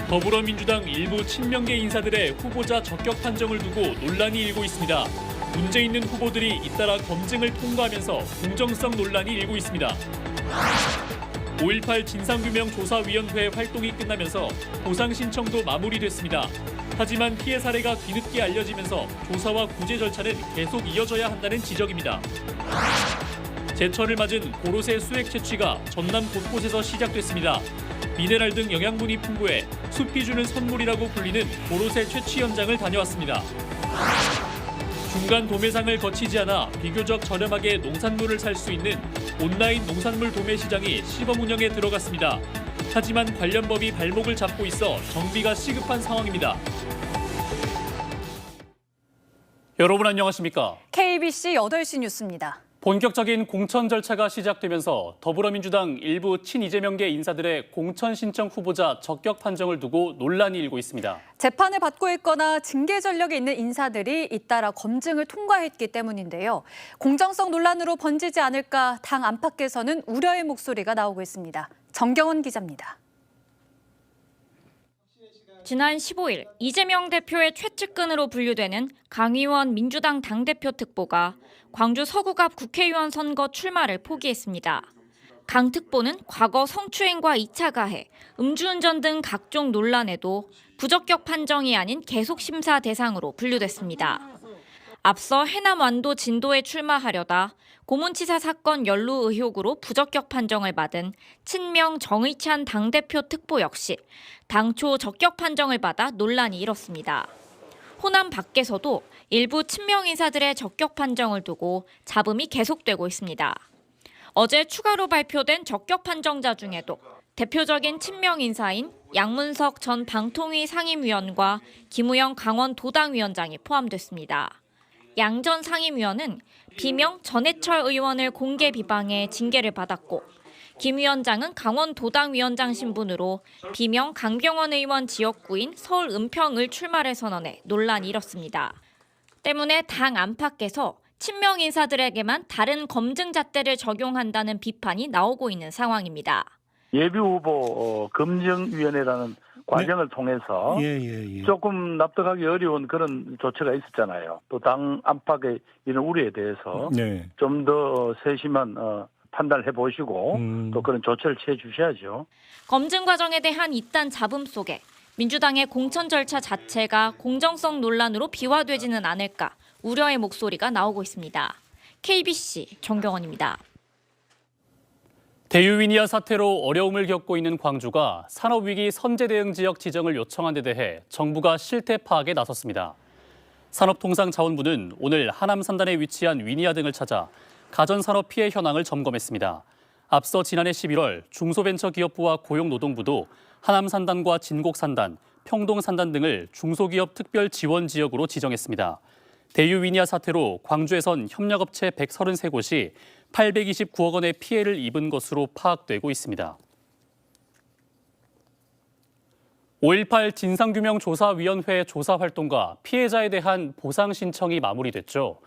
더불어민주당 일부 친명계 인사들의 후보자 적격 판정을 두고 논란이 일고 있습니다. 문제 있는 후보들이 잇따라 검증을 통과하면서 공정성 논란이 일고 있습니다. 5.18 진상규명조사위원회 활동이 끝나면서 보상 신청도 마무리됐습니다. 하지만 피해 사례가 뒤늦게 알려지면서 조사와 구제 절차는 계속 이어져야 한다는 지적입니다. 제철을 맞은 고로쇠 수액 채취가 전남 곳곳에서 시작됐습니다. 미네랄 등 영양분이 풍부해 숲이 주는 선물이라고 불리는 고로쇠 채취 현장을 다녀왔습니다. 중간 도매상을 거치지 않아 비교적 저렴하게 농산물을 살 수 있는 온라인 농산물 도매 시장이 시범 운영에 들어갔습니다. 하지만 관련 법이 발목을 잡고 있어 정비가 시급한 상황입니다. 여러분 안녕하십니까? KBC 8시 뉴스입니다. 본격적인 공천 절차가 시작되면서 더불어민주당 일부 친이재명계 인사들의 공천 신청 후보자 적격 판정을 두고 논란이 일고 있습니다. 재판을 받고 있거나 징계 전력이 있는 인사들이 잇따라 검증을 통과했기 때문인데요. 공정성 논란으로 번지지 않을까 당 안팎에서는 우려의 목소리가 나오고 있습니다. 정경원 기자입니다. 지난 15일 이재명 대표의 최측근으로 분류되는 강의원 민주당 당대표 특보가 광주 서구갑 국회의원 선거 출마를 포기했습니다. 강 특보는 과거 성추행과 2차 가해, 음주운전 등 각종 논란에도 부적격 판정이 아닌 계속심사 대상으로 분류됐습니다. 앞서 해남 완도 진도에 출마하려다 고문치사 사건 연루 의혹으로 부적격 판정을 받은 친명 정의찬 당대표 특보 역시 당초 적격 판정을 받아 논란이 일었습니다. 호남 밖에서도 일부 친명 인사들의 적격 판정을 두고 잡음이 계속되고 있습니다. 어제 추가로 발표된 적격 판정자 중에도 대표적인 친명 인사인 양문석 전 방통위 상임위원과 김우영 강원도당위원장이 포함됐습니다. 양 전 상임위원은 비명 전해철 의원을 공개 비방해 징계를 받았고 김 위원장은 강원도당위원장 신분으로 비명 강병원 의원 지역구인 서울 은평을 출마를 선언해 논란이 일었습니다. 때문에 당 안팎에서 친명 인사들에게만 다른 검증 잣대를 적용한다는 비판이 나오고 있는 상황입니다. 예비후보 검증위원회라는 과정을 통해서 조금 납득하기 어려운 그런 조치가 있었잖아요. 또 당 안팎의 이런 우려에 대해서 좀 더 세심한 판단을 해보시고 또 그런 조치를 취해 주셔야죠. 검증 과정에 대한 잇단 잡음 속에 민주당의 공천 절차 자체가 공정성 논란으로 비화되지는 않을까 우려의 목소리가 나오고 있습니다. KBC 정경원입니다. 대유위니아 사태로 어려움을 겪고 있는 광주가 산업위기 선제대응 지역 지정을 요청한 데 대해 정부가 실태 파악에 나섰습니다. 산업통상자원부는 오늘 하남 산단에 위치한 위니아 등을 찾아 가전산업 피해 현황을 점검했습니다. 앞서 지난해 11월 중소벤처기업부와 고용노동부도 하남 산단과 진곡 산단, 평동 산단 등을 중소기업 특별 지원 지역으로 지정했습니다. 대유위니아 사태로 광주에선 협력업체 133곳이 829억 원의 피해를 입은 것으로 파악되고 있습니다. 5.18 진상규명조사위원회 조사 활동과 피해자에 대한 보상 신청이 마무리됐죠.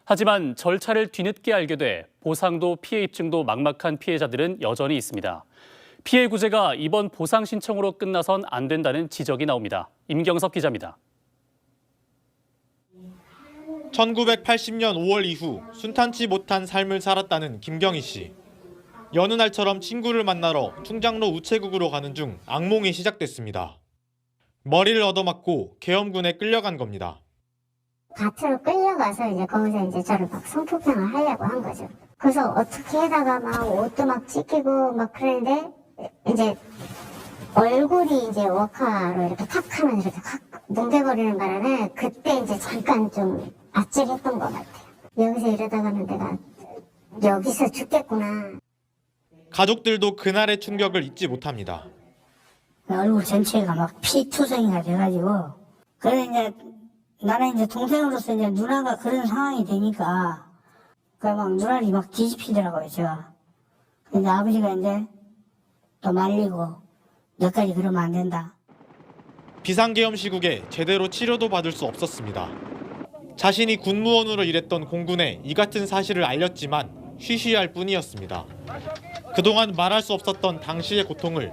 하지만 절차를 뒤늦게 알게 돼 보상도 피해 입증도 막막한 피해자들은 여전히 있습니다. 피해 구제가 이번 보상 신청으로 끝나선 안 된다는 지적이 나옵니다. 임경섭 기자입니다. 1980년 5월 이후 순탄치 못한 삶을 살았다는 김경희 씨. 여느 날처럼 친구를 만나러 충장로 우체국으로 가는 중 악몽이 시작됐습니다. 머리를 얻어맞고 계엄군에 끌려간 겁니다. 밭으로 끌려가서 이제 거기서 이제 저를 막 성폭행을 하려고 한 거죠. 그래서 어떻게 해다가 막 옷도 막 찢기고 막 그랬는데 이제 얼굴이 이제 워카로 이렇게 탁 하면 이렇게 확 뭉개버리는 바람에 그때 이제 잠깐 좀 아찔했던 것 같아요. 여기서 이러다가는 내가 여기서 죽겠구나. 가족들도 그날의 충격을 잊지 못합니다. 얼굴 전체가 막 피투성이가 돼가지고 그래서 이제 나는 이제 동생으로서 이제 누나가 그런 상황이 되니까 막 누나를 막 뒤집히더라고요, 제가. 근데 아버지가 이제 또 말리고 너까지 그러면 안 된다. 비상계엄 시국에 제대로 치료도 받을 수 없었습니다. 자신이 군무원으로 일했던 공군에 이 같은 사실을 알렸지만 쉬쉬할 뿐이었습니다. 그동안 말할 수 없었던 당시의 고통을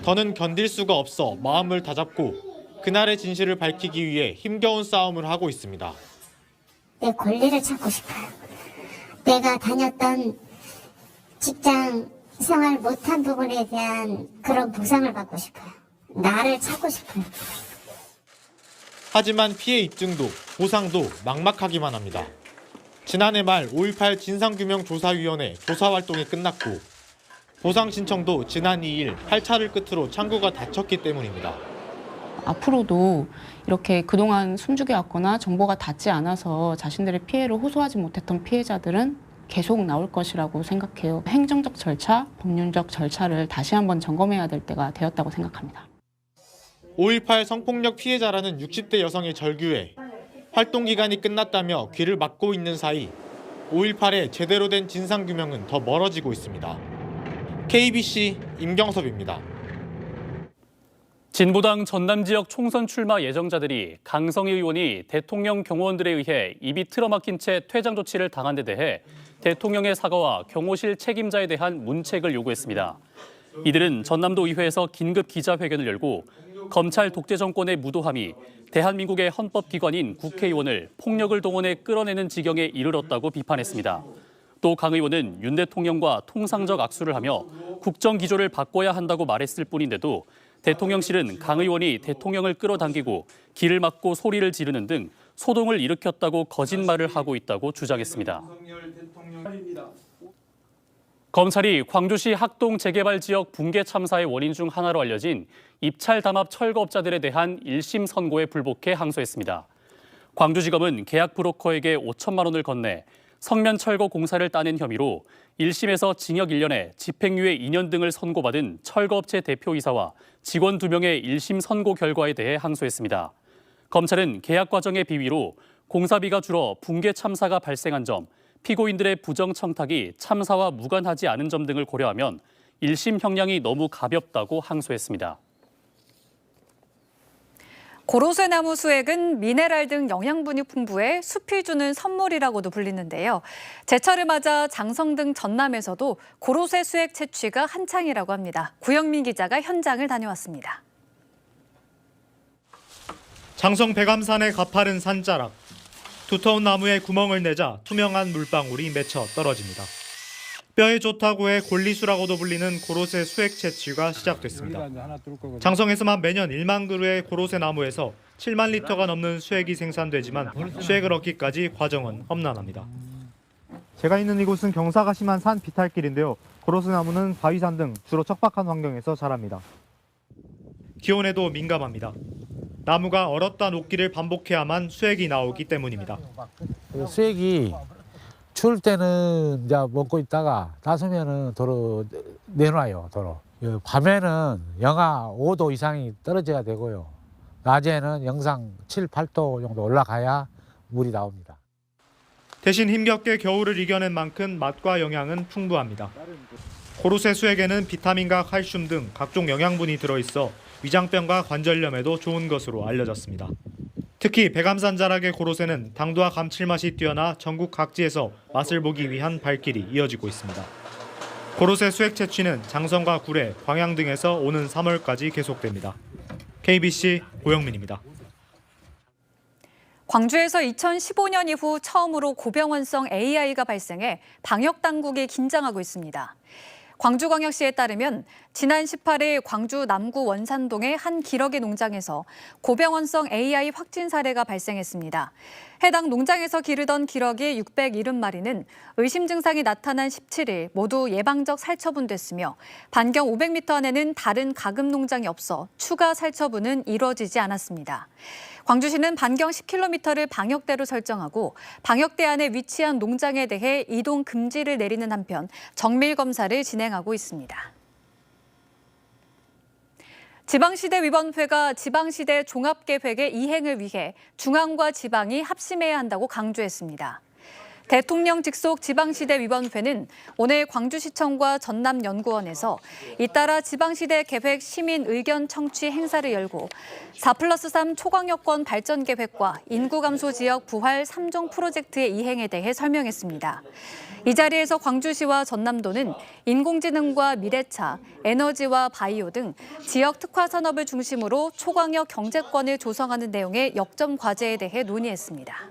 더는 견딜 수가 없어 마음을 다잡고 그날의 진실을 밝히기 위해 힘겨운 싸움을 하고 있습니다. 내 권리를 찾고 싶어요. 내가 다녔던 직장 생활 못한 부분에 대한 그런 보상을 받고 싶어요. 나를 찾고 싶어요. 하지만 피해 입증도 보상도 막막하기만 합니다. 지난해 말 5.18 진상규명조사위원회 조사활동이 끝났고 보상 신청도 지난 2일 8차를 끝으로 창구가 닫혔기 때문입니다. 앞으로도 이렇게 그동안 숨죽여왔거나 정보가 닿지 않아서 자신들의 피해를 호소하지 못했던 피해자들은 계속 나올 것이라고 생각해요. 행정적 절차, 법률적 절차를 다시 한번 점검해야 될 때가 되었다고 생각합니다. 5.18 성폭력 피해자라는 60대 여성의 절규에 활동기간이 끝났다며 귀를 막고 있는 사이 5.18의 제대로 된 진상규명은 더 멀어지고 있습니다. KBC 임경섭입니다. 진보당 전남 지역 총선 출마 예정자들이 강성희 의원이 대통령 경호원들에 의해 입이 틀어막힌 채 퇴장 조치를 당한 데 대해 대통령의 사과와 경호실 책임자에 대한 문책을 요구했습니다. 이들은 전남도 의회에서 긴급 기자회견을 열고 검찰 독재 정권의 무도함이 대한민국의 헌법기관인 국회의원을 폭력을 동원해 끌어내는 지경에 이르렀다고 비판했습니다. 또 강 의원은 윤 대통령과 통상적 악수를 하며 국정기조를 바꿔야 한다고 말했을 뿐인데도 대통령실은 강 의원이 대통령을 끌어당기고 길을 막고 소리를 지르는 등 소동을 일으켰다고 거짓말을 하고 있다고 주장했습니다. 검찰이 광주시 학동 재개발 지역 붕괴 참사의 원인 중 하나로 알려진 입찰 담합 철거업자들에 대한 1심 선고에 불복해 항소했습니다. 광주지검은 계약 브로커에게 5천만 원을 건네 성면 철거 공사를 따낸 혐의로 1심에서 징역 1년에 집행유예 2년 등을 선고받은 철거업체 대표이사와 직원 2명의 1심 선고 결과에 대해 항소했습니다. 검찰은 계약 과정의 비위로 공사비가 줄어 붕괴 참사가 발생한 점, 피고인들의 부정 청탁이 참사와 무관하지 않은 점 등을 고려하면 1심 형량이 너무 가볍다고 항소했습니다. 고로쇠나무 수액은 미네랄 등 영양분이 풍부해 숲이 주는 선물이라고도 불리는데요. 제철을 맞아 장성 등 전남에서도 고로쇠 수액 채취가 한창이라고 합니다. 구영민 기자가 현장을 다녀왔습니다. 장성 백암산의 가파른 산자락. 두터운 나무에 구멍을 내자 투명한 물방울이 맺혀 떨어집니다. 뼈에 좋다고 해 골리수라고도 불리는 고로쇠 수액 채취가 시작됐습니다. 장성에서만 매년 1만 그루의 고로쇠 나무에서 7만 리터가 넘는 수액이 생산되지만 수액을 얻기까지 과정은 험난합니다. 제가 있는 이곳은 경사가 심한 산 비탈길인데요. 고로쇠 나무는 바위산 등 주로 척박한 환경에서 자랍니다. 기온에도 민감합니다. 나무가 얼었다 녹기를 반복해야만 수액이 나오기 때문입니다. 수액이 추울 때는 이제 먹고 있다가 나서면은 도로 내놔요, 도로. 밤에는 영하 5도 이상이 떨어져야 되고요. 낮에는 영상 7, 8도 정도 올라가야 물이 나옵니다. 대신 힘겹게 겨울을 이겨낸 만큼 맛과 영양은 풍부합니다. 고로쇠 수액에는 비타민과 칼슘 등 각종 영양분이 들어있어 위장병과 관절염에도 좋은 것으로 알려졌습니다. 특히 백암산 자락의 고로쇠는 당도와 감칠맛이 뛰어나 전국 각지에서 맛을 보기 위한 발길이 이어지고 있습니다. 고로쇠 수액 채취는 장성과 구례, 광양 등에서 오는 3월까지 계속됩니다. KBC 고영민입니다. 광주에서 2015년 이후 처음으로 고병원성 AI가 발생해 방역당국이 긴장하고 있습니다. 광주광역시에 따르면 지난 18일 광주 남구 원산동의 한 기러기 농장에서 고병원성 AI 확진 사례가 발생했습니다. 해당 농장에서 기르던 기러기 670마리는 의심 증상이 나타난 17일 모두 예방적 살처분됐으며 반경 500m 안에는 다른 가금 농장이 없어 추가 살처분은 이루어지지 않았습니다. 광주시는 반경 10km를 방역대로 설정하고 방역대 안에 위치한 농장에 대해 이동 금지를 내리는 한편 정밀 검사를 진행하고 있습니다. 지방시대위원회가 지방시대 종합계획의 이행을 위해 중앙과 지방이 합심해야 한다고 강조했습니다. 대통령 직속 지방시대 위원회는 오늘 광주시청과 전남연구원에서 잇따라 지방시대 계획 시민 의견 청취 행사를 열고 4+3 초광역권 발전 계획과 인구 감소 지역 부활 3종 프로젝트의 이행에 대해 설명했습니다. 이 자리에서 광주시와 전남도는 인공지능과 미래차, 에너지와 바이오 등 지역 특화 산업을 중심으로 초광역 경제권을 조성하는 내용의 역점 과제에 대해 논의했습니다.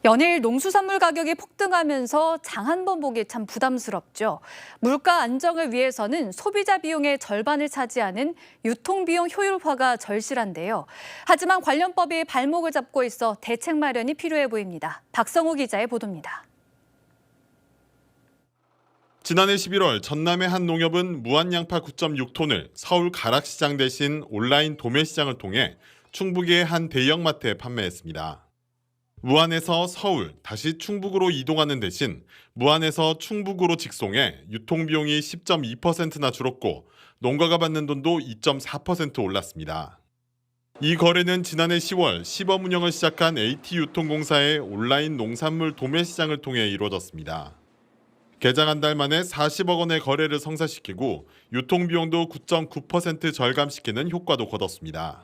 연일 농수산물 가격이 폭등하면서 장 한 번 보기 참 부담스럽죠. 물가 안정을 위해서는 소비자 비용의 절반을 차지하는 유통비용 효율화가 절실한데요. 하지만 관련법이 발목을 잡고 있어 대책 마련이 필요해 보입니다. 박성호 기자의 보도입니다. 지난해 11월 전남의 한 농협은 무한양파 9.6톤을 서울 가락시장 대신 온라인 도매시장을 통해 충북의 한 대형마트에 판매했습니다. 무안에서 서울, 다시 충북으로 이동하는 대신 무안에서 충북으로 직송해 유통비용이 10.2%나 줄었고 농가가 받는 돈도 2.4% 올랐습니다. 이 거래는 지난해 10월 시범 운영을 시작한 AT유통공사의 온라인 농산물 도매시장을 통해 이루어졌습니다. 개장 한 달 만에 40억 원의 거래를 성사시키고 유통비용도 9.9% 절감시키는 효과도 거뒀습니다.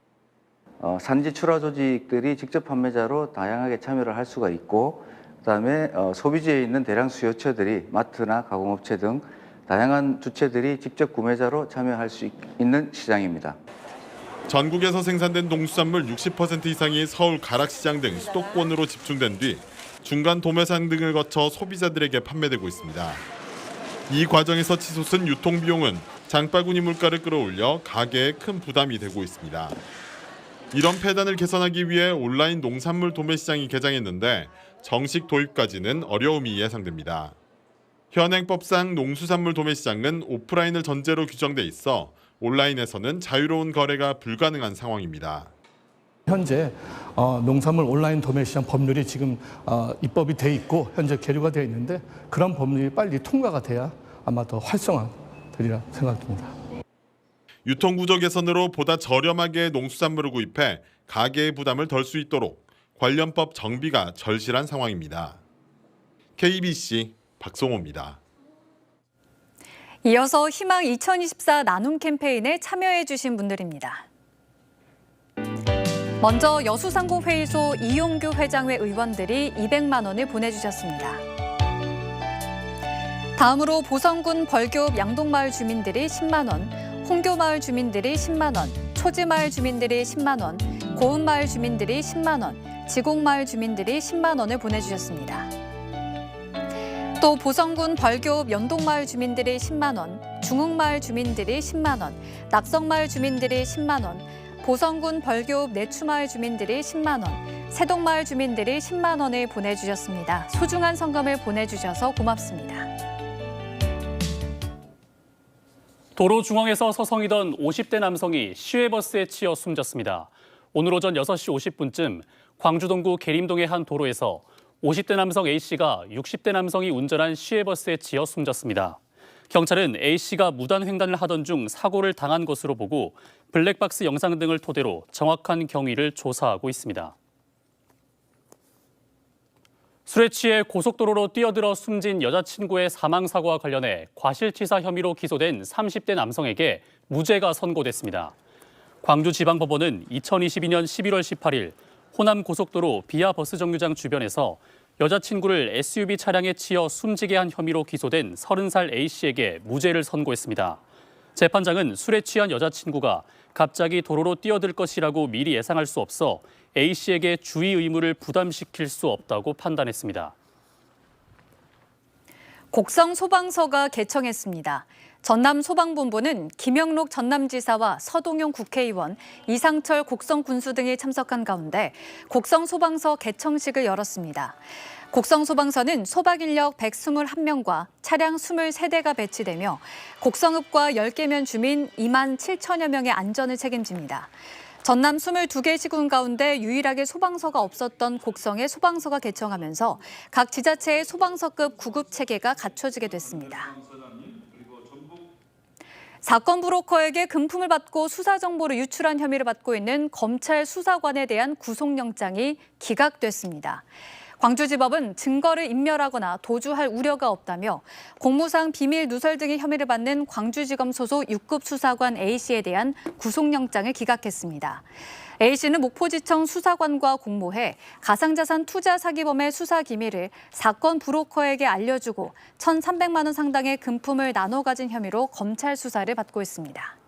산지 출하 조직들이 직접 판매자로 다양하게 참여를 할 수가 있고 그다음에 소비지에 있는 대량 수요처들이 마트나 가공업체 등 다양한 주체들이 직접 구매자로 참여할 수 있는 시장입니다. 전국에서 생산된 농수산물 60% 이상이 서울 가락시장 등 수도권으로 집중된 뒤 중간 도매상 등을 거쳐 소비자들에게 판매되고 있습니다. 이 과정에서 치솟은 유통비용은 장바구니 물가를 끌어올려 가게에 큰 부담이 되고 있습니다. 이런 폐단을 개선하기 위해 온라인 농산물 도매시장이 개장했는데 정식 도입까지는 어려움이 예상됩니다. 현행법상 농수산물 도매시장은 오프라인을 전제로 규정돼 있어 온라인에서는 자유로운 거래가 불가능한 상황입니다. 현재 농산물 온라인 도매시장 법률이 지금 입법이 돼 있고 현재 계류가 되어 있는데 그런 법률이 빨리 통과가 돼야 아마 더 활성화되리라 생각됩니다. 유통구조 개선으로 보다 저렴하게 농수산물을 구입해 가게의 부담을 덜 수 있도록 관련법 정비가 절실한 상황입니다. KBC 박송호입니다. 이어서 희망 2024 나눔 캠페인에 참여해 주신 분들입니다. 먼저 여수상공회의소 이용규 회장회 의원들이 200만 원을 보내주셨습니다. 다음으로 보성군 벌교읍 양동마을 주민들이 10만 원, 홍교마을 주민들이 10만 원, 초지마을 주민들이 10만 원, 고운마을 주민들이 10만 원, 지곡마을 주민들이 10만 원을 보내주셨습니다. 또 보성군 벌교읍 연동마을 주민들이 10만 원, 중흥마을 주민들이 10만 원, 낙성마을 주민들이 10만 원, 보성군 벌교읍 내추마을 주민들이 10만 원, 세동마을 주민들이 10만 원을 보내주셨습니다. 소중한 성금을 보내주셔서 고맙습니다. 도로 중앙에서 서성이던 50대 남성이 시외버스에 치여 숨졌습니다. 오늘 오전 6시 50분쯤 광주 동구 계림동의 한 도로에서 50대 남성 A씨가 60대 남성이 운전한 시외버스에 치여 숨졌습니다. 경찰은 A씨가 무단 횡단을 하던 중 사고를 당한 것으로 보고 블랙박스 영상 등을 토대로 정확한 경위를 조사하고 있습니다. 술에 취해 고속도로로 뛰어들어 숨진 여자친구의 사망사고와 관련해 과실치사 혐의로 기소된 30대 남성에게 무죄가 선고됐습니다. 광주지방법원은 2022년 11월 18일 호남 고속도로 비아 버스 정류장 주변에서 여자친구를 SUV 차량에 치여 숨지게 한 혐의로 기소된 30살 A씨에게 무죄를 선고했습니다. 재판장은 술에 취한 여자친구가 갑자기 도로로 뛰어들 것이라고 미리 예상할 수 없어 A씨에게 주의 의무를 부담시킬 수 없다고 판단했습니다. 곡성 소방서가 개청했습니다. 전남 소방본부는 김영록 전남지사와 서동용 국회의원, 이상철 곡성 군수 등이 참석한 가운데 곡성 소방서 개청식을 열었습니다. 곡성 소방서는 소방 인력 121명과 차량 23대가 배치되며 곡성읍과 10개면 주민 2만 7천여 명의 안전을 책임집니다. 전남 22개 시군 가운데 유일하게 소방서가 없었던 곡성에 소방서가 개청하면서 각 지자체의 소방서급 구급 체계가 갖춰지게 됐습니다. 사건 브로커에게 금품을 받고 수사 정보를 유출한 혐의를 받고 있는 검찰 수사관에 대한 구속영장이 기각됐습니다. 광주지법은 증거를 인멸하거나 도주할 우려가 없다며 공무상 비밀 누설 등의 혐의를 받는 광주지검 소속 6급 수사관 A씨에 대한 구속영장을 기각했습니다. A씨는 목포지청 수사관과 공모해 가상자산 투자 사기범의 수사 기밀을 사건 브로커에게 알려주고 1,300만 원 상당의 금품을 나눠 가진 혐의로 검찰 수사를 받고 있습니다.